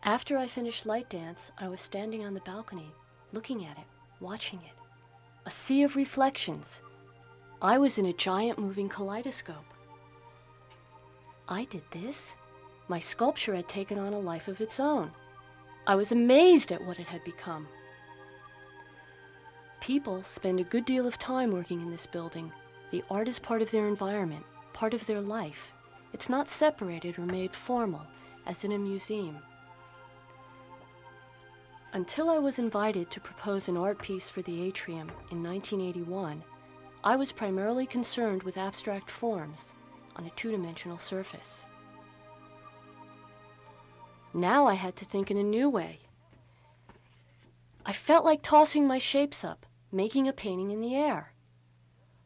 After I finished Light Dance, I was standing on the balcony, looking at it, watching it. A sea of reflections. I was in a giant moving kaleidoscope. I did this. My sculpture had taken on a life of its own. I was amazed at what it had become. People spend a good deal of time working in this building. The art is part of their environment, part of their life. It's not separated or made formal, as in a museum. Until I was invited to propose an art piece for the atrium in 1981, I was primarily concerned with abstract forms on a two-dimensional surface. Now I had to think in a new way. I felt like tossing my shapes up, making a painting in the air.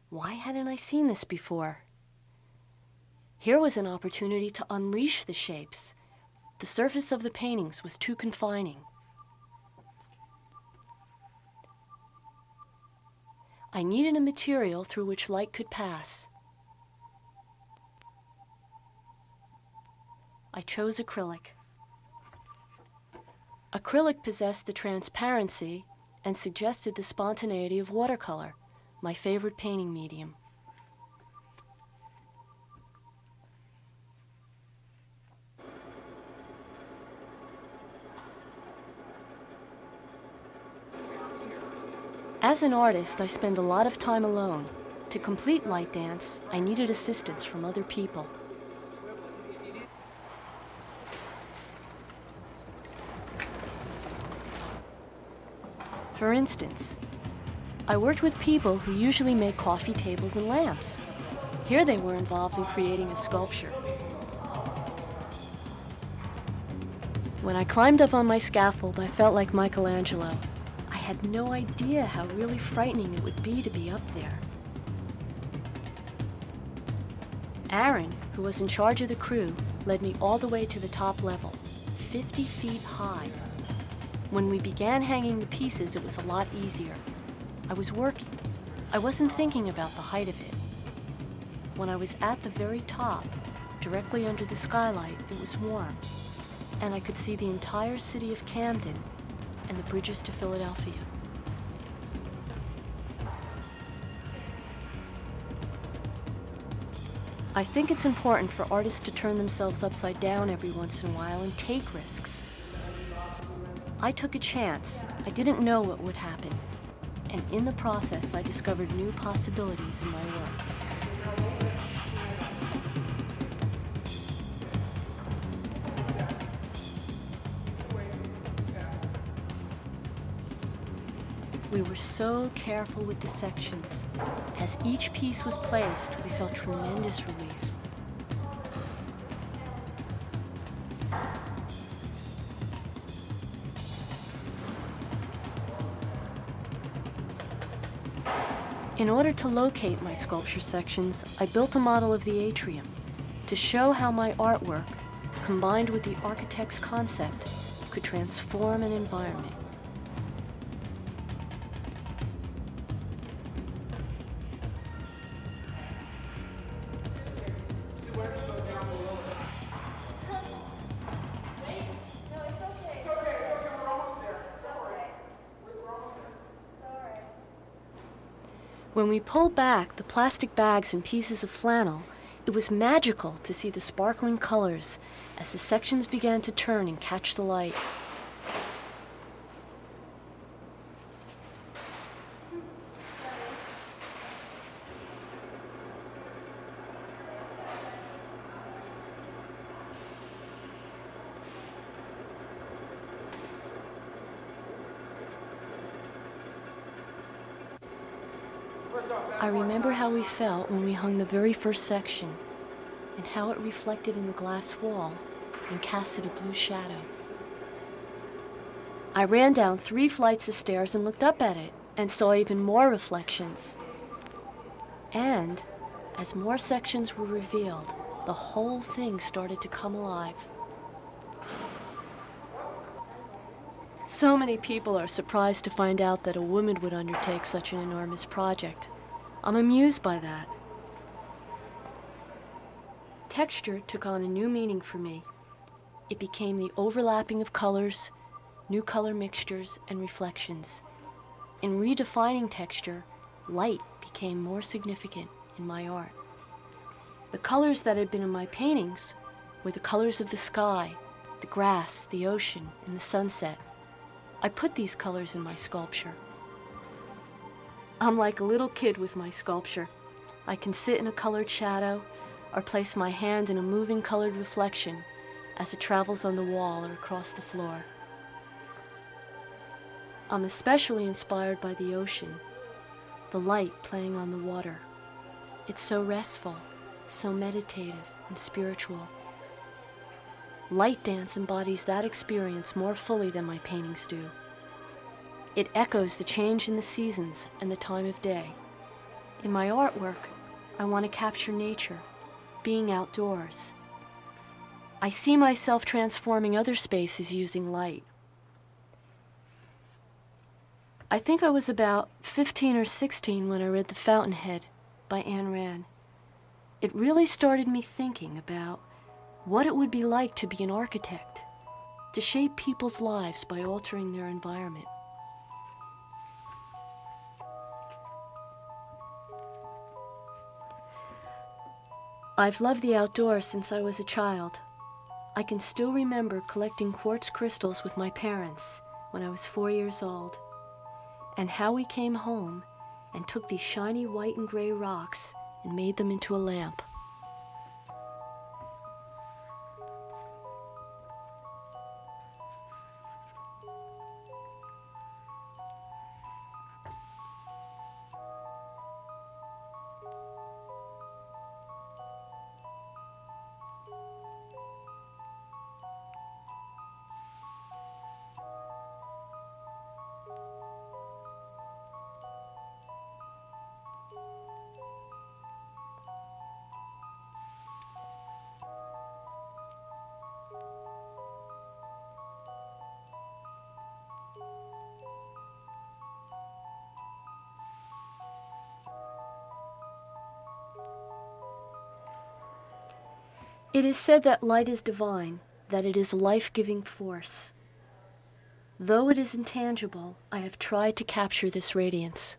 Why hadn't I seen this before? Here was an opportunity to unleash the shapes. The surface of the paintings was too confining. I needed a material through which light could pass. I chose acrylic. Acrylic possessed the transparency and suggested the spontaneity of watercolor, my favorite painting medium. As an artist, I spend a lot of time alone. To complete Light Dance, I needed assistance from other people. For instance, I worked with people who usually make coffee tables and lamps. Here they were involved in creating a sculpture. When I climbed up on my scaffold, I felt like Michelangelo. I had no idea how really frightening it would be to be up there. Aaron, who was in charge of the crew, led me all the way to the top level, 50 feet high. When we began hanging the pieces, it was a lot easier. I was working. I wasn't thinking about the height of it. When I was at the very top, directly under the skylight, it was warm, and I could see the entire city of Camden and the bridges to Philadelphia. I think it's important for artists to turn themselves upside down every once in a while and take risks. I took a chance. I didn't know what would happen. And in the process, I discovered new possibilities in my work. We were so careful with the sections. As each piece was placed, we felt tremendous relief. In order to locate my sculpture sections, I built a model of the atrium to show how my artwork, combined with the architect's concept, could transform an environment. When we pulled back the plastic bags and pieces of flannel, it was magical to see the sparkling colors as the sections began to turn and catch the light. I remember how we felt when we hung the very first section, and how it reflected in the glass wall and casted a blue shadow. I ran down 3 flights of stairs and looked up at it, and saw even more reflections. And as more sections were revealed, the whole thing started to come alive. So many people are surprised to find out that a woman would undertake such an enormous project. I'm amused by that. Texture took on a new meaning for me. it became the overlapping of colors, new color mixtures, and reflections. In redefining texture, light became more significant in my art. The colors that had been in my paintings were the colors of the sky, the grass, the ocean, and the sunset. I put these colors in my sculpture. I'm like a little kid with my sculpture. I can sit in a colored shadow or place my hand in a moving colored reflection as it travels on the wall or across the floor. I'm especially inspired by the ocean, the light playing on the water. It's so restful, so meditative and spiritual. Light dance embodies that experience more fully than my paintings do. It echoes the change in the seasons and the time of day. In my artwork, I want to capture nature, being outdoors. I see myself transforming other spaces using light. I think I was about 15 or 16 when I read The Fountainhead by Ayn Rand. It really started me thinking about what it would be like to be an architect, to shape people's lives by altering their environment. I've loved the outdoors since I was a child. I can still remember collecting quartz crystals with my parents when I was 4 years old, and how we came home and took these shiny white and gray rocks and made them into a lamp. It is said that light is divine, that it is a life-giving force. Though it is intangible, I have tried to capture this radiance.